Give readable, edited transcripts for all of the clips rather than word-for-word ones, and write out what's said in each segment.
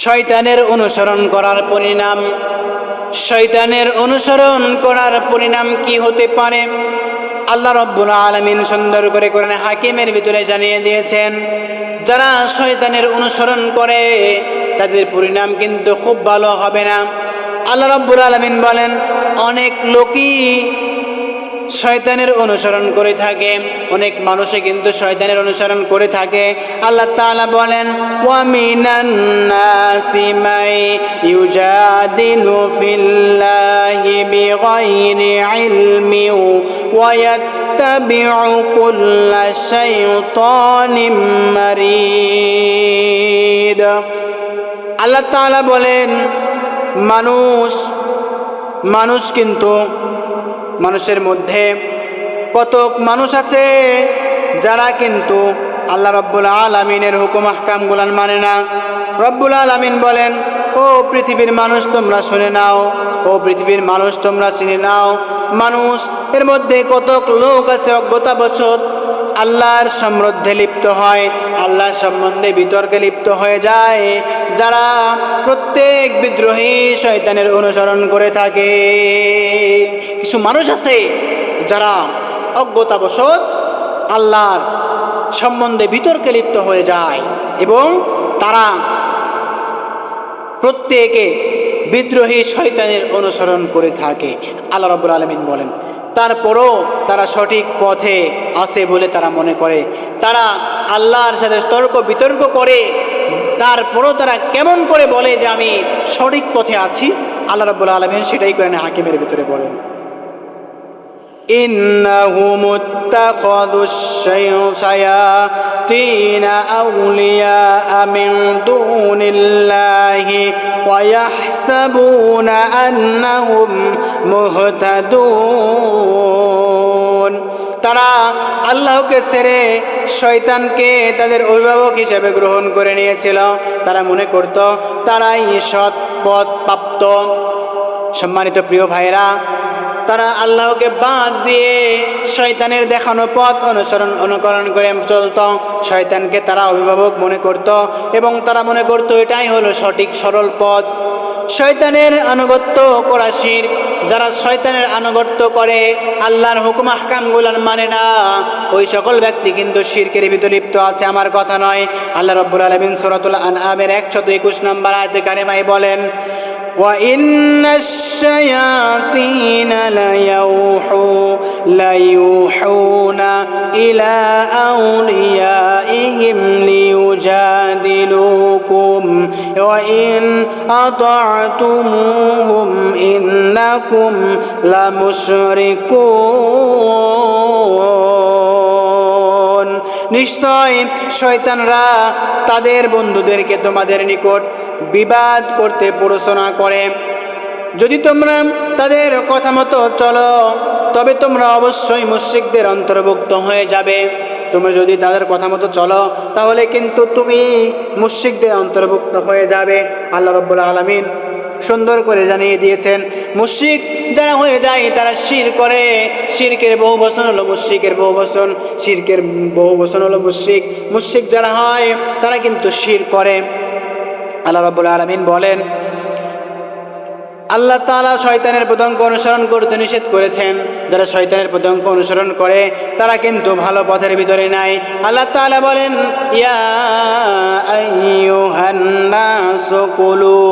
শয়তানের অনুসরণ করার পরিণাম, শয়তানের অনুসরণ করার পরিণাম কি হতে পারে? আল্লাহ রাব্বুল আলামিন সুন্দর করে কোরআনে হাকিমের ভিতরে জানিয়ে দিয়েছেন, যারা শয়তানের অনুসরণ করে তাদের পরিণাম কিন্তু খুব ভালো হবে না। আল্লাহ রাব্বুল আলামিন বলেন, অনেক লোকই শয়তানের অনুসরণ করে থাকে, অনেক মানুষে কিন্তু শয়তানের অনুসরণ করে থাকে। আল্লাহ তাআলা বলেন, ওয়া মিনান নাসি মাই ইউজাদিলু ফিল্লাহি বিগাইরি ইলমি ওয়া ইয়াত্তাবিউ কুল্লা শাইতানিম মারিদ। আল্লাহ তাআলা বলেন, মানুষ কিন্তু মানুষের মধ্যে কতক মানুষ আছে যারা কিন্তু আল্লাহ রাব্বুল আলামিনের হুকুম আহকামগুলো মানে না। রব্বুল আলামিন বলেন, ও পৃথিবীর মানুষ তোমরা শুনে নাও, ও পৃথিবীর মানুষ তোমরা চিনে নাও, মানুষ এর মধ্যে কতক লোক আছে অজ্ঞতাবশত আল্লাহর সম্বন্ধে লিপ্ত হয়, আল্লাহর সম্বন্ধে বিতর্কে লিপ্ত হয়ে যায়, যারা প্রত্যেক বিদ্রোহী শয়তানের অনুসরণ করে থাকে। কিছু মানুষ আছে যারা অজ্ঞতাবশত আল্লাহর সম্বন্ধে বিতর্কে লিপ্ত হয়ে যায় এবং তারা প্রত্যেকে বিদ্রোহী শয়তানের অনুসরণ করে থাকে। আল্লাহ রাব্বুল আলামিন বলেন, তারপরও তারা সঠিক পথে আছে বলে তারা মনে করে, তারা আল্লাহর সাথে তর্ক বিতর্ক করে, তারপরও তারা কেমন করে বলে যে আমি সঠিক পথে আছি? আল্লাহ রাব্বুল আলামিন সেটাই করেন হাকিমের ভিতরে বলেন, ইন্নাহুম ইত্তাখাযুশ শায়াতিনা আউলিয়া মিন দুনিল্লাহি ওয়া ইয়াহসাবুনা আন্নাহুম মুহতাদুন। তারা আল্লাহকে ছেড়ে শয়তানকে তাদের অভিভাবক হিসেবে গ্রহণ করে নিয়েছিল। তারা মনে করত তারাই সৎ পথ প্রাপ্ত। সম্মানিত প্রিয় ভাইরা, তারা আল্লাহকে বাদ দিয়ে শয়তানের দেখানো পথ অনুকরণ করে চলত। শয়তানকে তারা অভিভাবক মনে করত এবং তারা মনে করত এটাই হলো সঠিক সরল পথ। শয়তানের আনুগত্য করা শিরক। যারা শয়তানের আনুগত্য করে, আল্লাহর হুকুম আহকামগুলো মানে না, ওই সকল ব্যক্তি কিন্তু শিরকের ভিতরে লিপ্ত আছে, আমার কথা নয়। আল্লাহ রাব্বুল আলামিন সূরাতুল আনআমের 121 নম্বর আয়াতে কারিমায় বলেন, وَإِنَّ الشَّيَاطِينَ لَيُوحُونَ إِلَىٰ أَوْلِيَائِهِمْ لِيُجَادِلُوكُمْ وَإِنْ أَطَعْتُمُوهُمْ إِنَّكُمْ لَمُشْرِكُونَ। নিশ্চয় শয়তানরা তাদের বন্ধুদেরকে তোমাদের নিকট বিবাদ করতে প্ররোচনা করে। যদি তোমরা তাদের কথা মতো চলো তবে তোমরা অবশ্যই মুশরিকদের অন্তর্ভুক্ত হয়ে যাবে। তোমরা যদি তাদের কথা মতো চলো তাহলে কিন্তু তুমি মুশরিকদের অন্তর্ভুক্ত হয়ে যাবে। আল্লাহ রাব্বুল আলামিন সুন্দর করে জানিয়ে দিয়েছেন, মুশরিক যারা হয়ে যায় তারা শিরক করে। শিরকের বহু বচন হলো মুশরিকের বহু বচন, শিরকের বহু বচন হলো মুশরিক। মুশরিক যারা হয় তারা কিন্তু শিরক করে। আল্লাহ রাব্বুল আলামিন বলেন, আল্লাহ তাআলা শয়তানের পথঙ্ক অনুসরণ করতে নিষেধ করেছেন। যারা শয়তানের পথঙ্ক অনুসরণ করে তারা কিন্তু ভালো পথের ভিতরে নাই। আল্লাহ তাআলা বলেন, ইয়া আইয়ুহান নাসু কুলু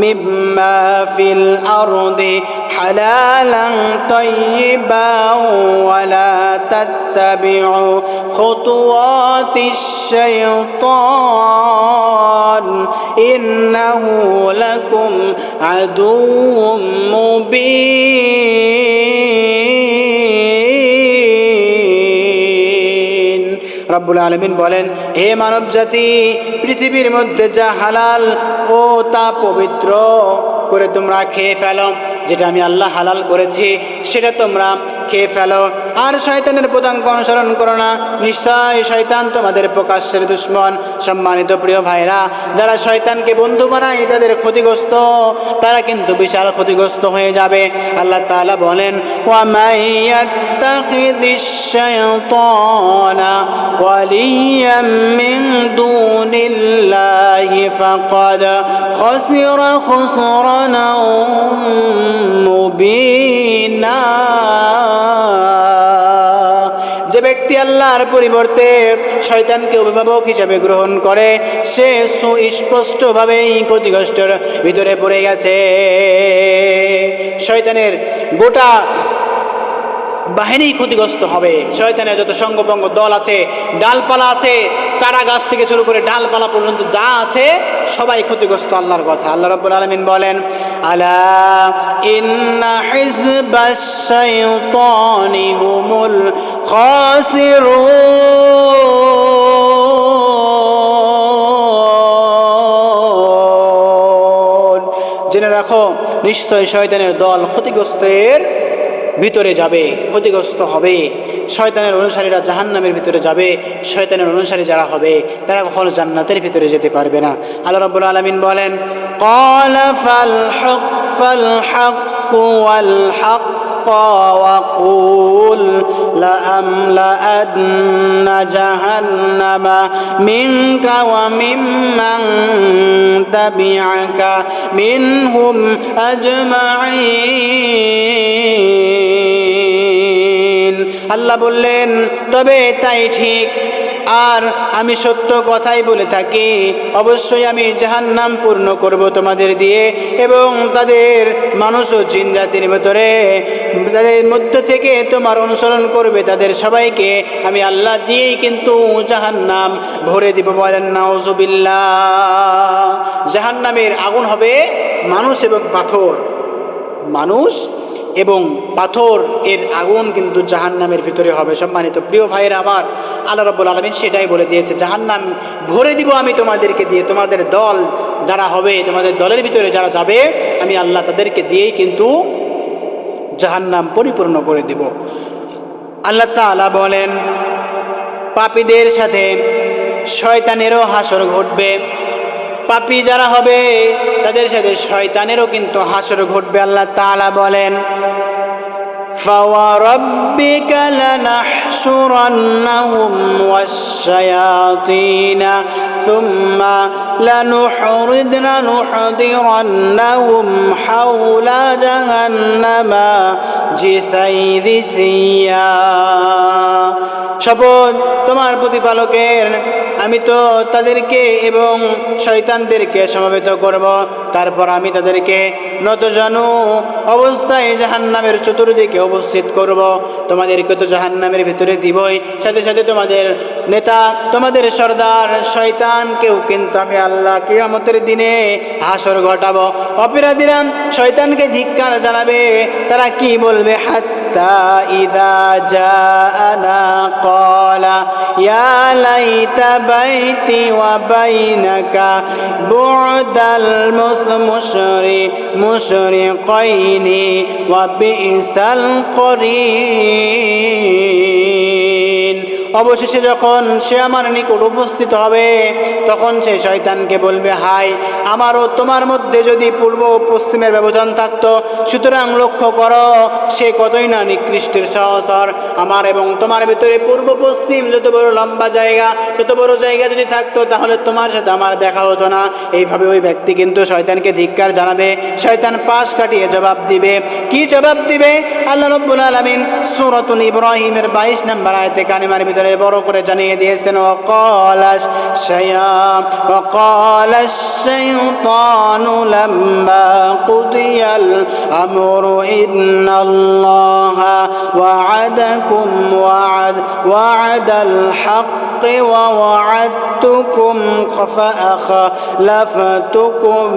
মিম্মা ফিল আরদি হালালান তাইয়্যিবান ওয়া লা তাত্তাবিউ খুতুওয়াতিশ শাইতান ইন্নাহু লাকুম আদুউম মুবিন। রব্বুল আলামিন বলেন, হে মানব জাতি, পৃথিবীর মধ্যে যা হালাল ও তা পবিত্র করে তোমরা খেয়ে ফেলো, যেটা আমি আল্লাহ হালাল করেছি সেটা তোমরা খেয়ে ফেলো। আর শয়তানের পদাঙ্ক অনুসরণ করো না, নিশ্চয় শয়তান তোমাদের প্রকাশ্যের দুশমন। সম্মানিত প্রিয় ভাইরা, যারা শয়তানকে বন্ধু বানায় তাদের ক্ষতিগ্রস্ত, তারা কিন্তু বিশাল ক্ষতিগ্রস্ত হয়ে যাবে। আল্লাহ তাআলা বলেন, ওয়া মাইয়াত্তাখিযিশ শাইতানা ওয়ালিয়াম মিন দুনিল্লাহি ফাকাদ খাসিরা খুসরানা মুবিনা। যে ব্যক্তি আল্লাহর পরিবর্তে শয়তানকে অভিভাবক হিসাবে গ্রহণ করে সে সুস্পষ্টভাবেই ক্ষতিগ্রস্তের ভিতরে পড়ে গেছে। শয়তানের গোটা বাহিনী ক্ষতিগ্রস্ত হবে। শয়তানের যত সঙ্গপঙ্গ দল আছে, ডালপালা আছে, চারা গাছ থেকে শুরু করে ডালপালা পর্যন্ত যা আছে সবাই ক্ষতিগ্রস্ত। আল্লাহর কথা, আল্লাহ রাব্বুল আলামিন বলেন, আলা ইন্না হিজবাশ শাইতানি হুমুল খাসিরুন। জেনে রাখো, নিশ্চয় শয়তানের দল ক্ষতিগ্রস্তের ভিতরে যাবে, ক্ষতিগ্রস্ত হবে। শয়তানের অনুসারীরা জাহান্নামের ভিতরে যাবে। শয়তানের অনুসারী যারা হবে তারা কখনো জান্নাতের ভিতরে যেতে পারবে না। আল্লাহ রাব্বুল আলামিন বলেন, ক্বালা ফাল হাক্কু ওয়াল হাক্কা ওয়াকুল লাআমলাআন্না জাহান্নামা মিনকা ওয়া মিম্মান তাবিআকা মিনহুম আজমাইন। আল্লাহ বললেন, তবে তাই ঠিক, আর আমি সত্য কথাই বলে থাকি, অবশ্যই আমি জাহান্নাম পূর্ণ করব তোমাদের দিয়ে, এবং তাদের মানুষ ও জিন জাতির ভিতরে তাদের মধ্য থেকে তোমার অনুসরণ করবে তাদের সবাইকে আমি আল্লাহ দিয়েই কিন্তু জাহান্নাম ভরে দিব। বলেন নাউজুবিল্লাহ। জাহান্নামের আগুন হবে মানুষ এবং পাথর, মানুষ এবং পাথর এর আগুন কিন্তু জাহান্নামের ভিতরে হবে। সম্মানিত প্রিয় ভাইয়েরা আমার, আল্লাহ রাব্বুল আলামিন সেটাই বলে দিয়েছে, জাহান্নাম ভরে দিব আমি তোমাদেরকে দিয়ে। তোমাদের দল যারা হবে, তোমাদের দলের ভিতরে যারা যাবে, আমি আল্লাহ তাদেরকে দিয়েই কিন্তু জাহান্নাম পরিপূর্ণ করে দেব। আল্লাহ তাআলা বলেন, পাপীদের সাথে শয়তানেরও হাসর ঘটবে। পাপী যারা হবে তাদের সাথে শয়তানেরও কিন্তু হাসর ঘটবে। আল্লাহ তাআলা বলেন, فَوَرَبِّكَ لَنَحْشُرَنَّهُمْ وَالشَّيَاطِينَ ثُمَّ لَنُحْضِرَنَّهُمْ حَوْلَ جَهَنَّمَ جِثِيًّا। শপথ তোমার প্রতিপালকের, আমি তো তাদেরকে এবং শয়তানদেরকে সমবেত করব, তারপর আমি তাদেরকে নতজানু অবস্থায় জাহান্নামের চতুর্দিকে উপস্থিত করব। তোমাদেরকে তো জাহান্নামের ভিতরে দিবই, সাথে সাথে তোমাদের নেতা, তোমাদের সর্দার শয়তানকেও কিন্তু আমি আল্লাহ কিয়ামতের দিনে হাসর ঘটাবো। অপরাধীরা শয়তানকে ধিক্কার জানাবে, তারা কি বলবে, হাত্তা ইযা জাআনা ক্বালা ইয়া লাইতা বাইতি ওয়া বাইনাকা বু'দাল মুশরিকাইনি ওয়া বিসাল করিন। অবশেষে যখন সে আমার নিকট উপস্থিত হবে তখন সে শয়তানকে বলবে, হাই, আমারও তোমার মধ্যে যদি পূর্ব ও পশ্চিমের ব্যবধান থাকতো, সুতরাং লক্ষ্য করো সে কতই না নিকৃষ্টের সহচর। আমার এবং তোমার ভিতরে পূর্ব পশ্চিম যত বড় লম্বা জায়গা, যত বড় জায়গা যদি থাকতো তাহলে তোমার সাথে আমার দেখা হতো না। এইভাবে ওই ব্যক্তি কিন্তু শয়তানকে ধিক্কার জানাবে। শয়তান পাশ কাটিয়ে জবাব দিবে। কি জবাব দিবে? আল্লাহ রাব্বুল আলামিন সূরাতুল ইব্রাহিমের 22 নম্বর আয়াতে কারিমার ভিতরে বড় করে জানিয়ে দিয়েছেন, ওয়াকালাশ শাইতানু লাম্মা কুদিয়াল আমরু ইন্নাল্লাহা ওয়া'আদাকুম ওয়া'দাল হাক্ক ওয়া ওয়া'আদতুকুম فأخلفتكم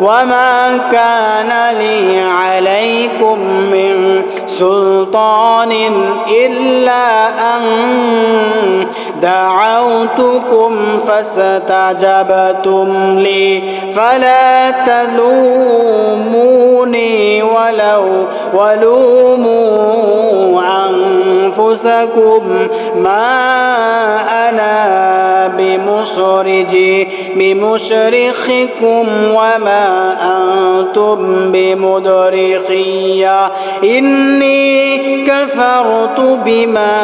وما كان لي عليكم من سلطان إلا أن دعوتكم فاستجبتم لي فلا تلوموني ولوموا أنفسكم ما أنا بمصرخكم وما أنتم بمصرخي إني كفرت بما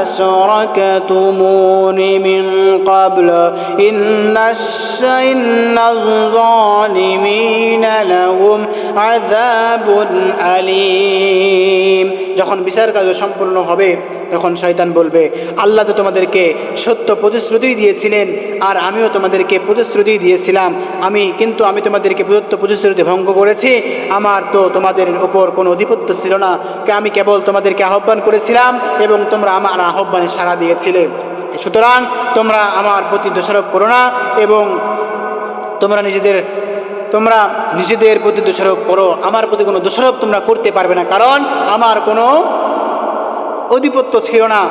أشركتمون من قبل إن الظالمين لهم عذاب أليم যখন বিচার কার্য সম্পূর্ণ হবে তখন শয়তান বলবে, আল্লাহ তো তোমাদেরকে সত্য প্রতিশ্রুতি দিয়েছিলেন আর আমিও তোমাদেরকে প্রতিশ্রুতি দিয়েছিলাম, কিন্তু আমি তোমাদেরকে প্রদত্ত প্রতিশ্রুতি ভঙ্গ করেছি। আমার তো তোমাদের উপর কোনো আধিপত্য ছিল না, আমি কেবল তোমাদেরকে আহ্বান করেছিলাম এবং তোমরা আমার আহ্বানে সাড়া দিয়েছিলে। সুতরাং তোমরা আমার প্রতি দোষারোপ করো না এবং তোমরা নিজেদের প্রতি দোষারোপ করো, আমার প্রতি কোনো দোষারোপ তোমরা করতে পারবে না, কারণ আমার কোনো আধিপত্য ছিল না।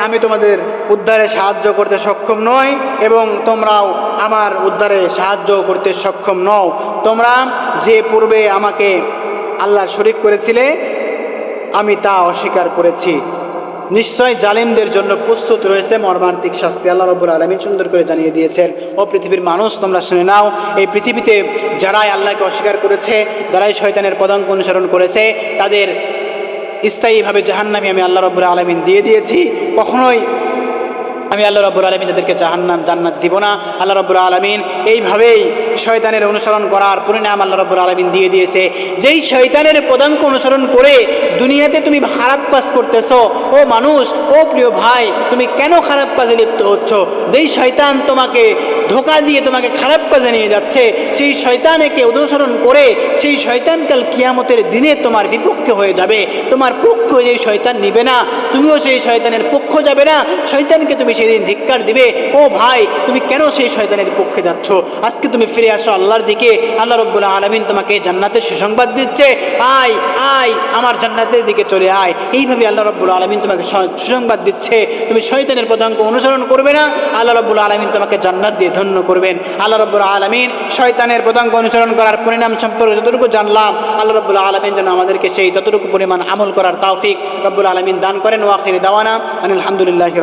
আমি তোমাদের উদ্ধারে সাহায্য করতে সক্ষম নই এবং তোমরাও আমার উদ্ধারে সাহায্য করতে সক্ষম নও। তোমরা যে পূর্বে আমাকে আল্লাহর শরীক করেছিলে আমি তা অস্বীকার করেছি। নিশ্চয় জালিমদের জন্য প্রস্তুত রয়েছে মর্মান্তিক শাস্তি। আল্লাহ রাব্বুল আলামিন সুন্দর করে জানিয়ে দিয়েছেন, ও পৃথিবীর মানুষ তোমরা শুনে নাও, এই পৃথিবীতে যারাই আল্লাহকে অস্বীকার করেছে, যারাই শয়তানের পদাঙ্ক অনুসরণ করেছে, তাদের স্থায়ীভাবে জাহান্নামে আমি আল্লাহ রাব্বুল আলামিন দিয়ে দিয়েছি। কখনোই আমি আল্লাহ রাব্বুল আলামিন তাদেরকে জান্নাত দিব না। আল্লাহ রাব্বুল আলামিন এইভাবেই শয়তানের অনুসরণ করার পরিণাম আল্লাহ রাব্বুল আলামিন দিয়ে দিয়েছে। যেই শয়তানের পদাঙ্ক অনুসরণ করে দুনিয়াতে তুমি খারাপ কাজ করতেছো, ও মানুষ, ও প্রিয় ভাই, তুমি কেন খারাপ কাজে লিপ্ত হচ্ছ? যেই শয়তান তোমাকে ধোঁকা দিয়ে তোমাকে খারাপ কাজে নিয়ে যাচ্ছে, সেই শয়তানকে অনুসরণ করে সেই শয়তান কাল কিয়ামতের দিনে তোমার বিপক্ষে হয়ে যাবে। তোমার পক্ষ যেই শয়তান নিবে না, তুমিও সেই শয়তানের পক্ষ যাবে না, শয়তানকে তুমি সেদিন ধিক্কার দিবে। ও ভাই, তুমি কেন সেই শয়তানের পক্ষে যাচ্ছ? আজকে তুমি ফিরে আসো আল্লাহর দিকে। আল্লাহ রাব্বুল আলামিন তোমাকে জান্নাতের সুসংবাদ দিচ্ছে, আয় আয় আমার জান্নাতের দিকে চলে আয়। এইভাবে আল্লাহ রাব্বুল আলামিন তোমাকে সুসংবাদ দিচ্ছে, তুমি শয়তানের পদাঙ্ক অনুসরণ করবে না, আল্লাহ রাব্বুল আলামিন তোমাকে জান্নাত দিয়ে ধন্য করবেন। আল্লাহ রাব্বুল আলামিন শয়তানের পদাঙ্ক অনুসরণ করার পরিণাম সম্পর্কে যতটুকু জানলাম, আল্লাহ রাব্বুল আলামিন যেন আমাদেরকে সেই ততটুকু পরিমাণ আমল করার তৌফিক রাব্বুল আলামিন দান করেন। ওয়া আখির দাওয়ানা আলহামদুলিল্লাহি।